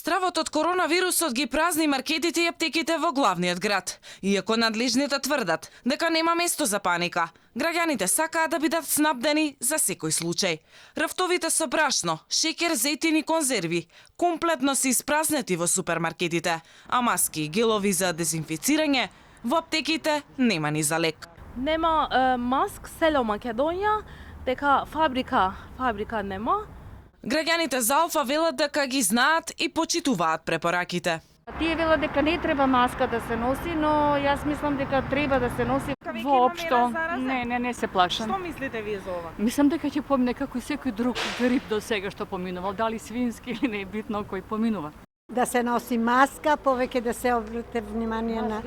Стравот од коронавирусот ги празни маркетите и аптеките во главниот град, иако надлежните тврдат дека нема место за паника. Граѓаните сакаат да бидат снабдени за секој случај. Рафтовите со брашно, шеќер, зејтин и конзерви комплетно се испразнети во супермаркетите, а маски и гелови за дезинфицирање во аптеките нема ни за лек. Нема маск село Македонија, дека фабрика нема. Граѓаните за Алфа велат дека ги знаат и почитуваат препораките. Тие велат дека не треба маска да се носи, но јас мислам дека треба да се носи. Воопшто, не се плашам. Што мислите вие за ова? Мислам дека ќе помине како и секој друг грип до сега што поминувал, дали свински или не е битно кој поминува. Да се носи маска, повеќе да се обрате внимание на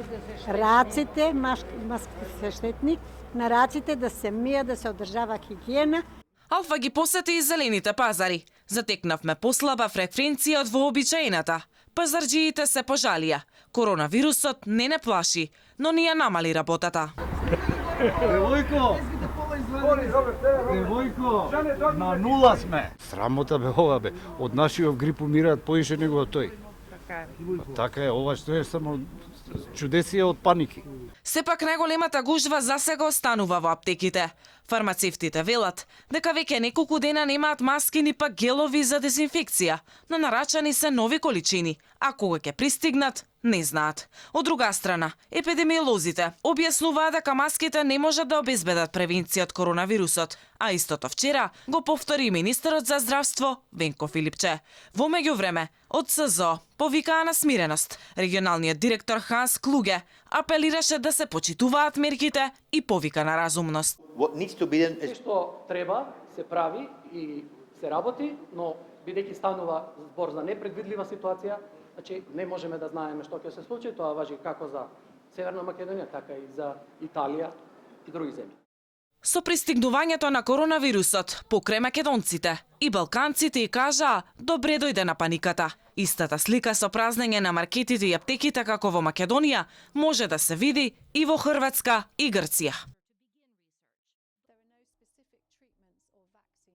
раците, маски се штетни, на раците да се мијат, да се одржава хигиена. Алфа ги посети и зелените пазари. Затекнавме послаба фреквенција од вообичаената. Пазарџиите се пожалија. Коронавирусот не плаши, но ни ја намали работата. Девојко, на нула сме. Срамота бе ова бе. Од нашиот грип умираат поише него од тој. Така е, ова што е само чудесија од паники. Сепак најголемата гужва засега останува во аптеките. Фармацевтите велат дека веќе неколку дена немаат маски ни пак гелови за дезинфекција, но нарачани се нови количини, а кога ќе пристигнат, не знаат. Од друга страна, епидемиолозите објаснуваат дека маските не можат да обезбедат превенција од коронавирусот, а истото вчера го повтори министерот за здравство Венко Филипче. Во меѓувреме, од СЗО повикаа на смиреност. Регионалниот директор Ханс Клуге апелираше да се почитуваат мерките и повика на разумност. Што треба се прави и се работи, но бидејќи станува збор за непредвидлива ситуација, значи не можеме да знаеме што ќе се случи, тоа важи како за Северна Македонија, така и за Италија и други земји. Со пристигнувањето на коронавирусот покрај македонците и балканците и кажаа добре дојде на паниката. Истата слика со празнење на маркетите и аптеките како во Македонија може да се види и во Хрватска и Грција.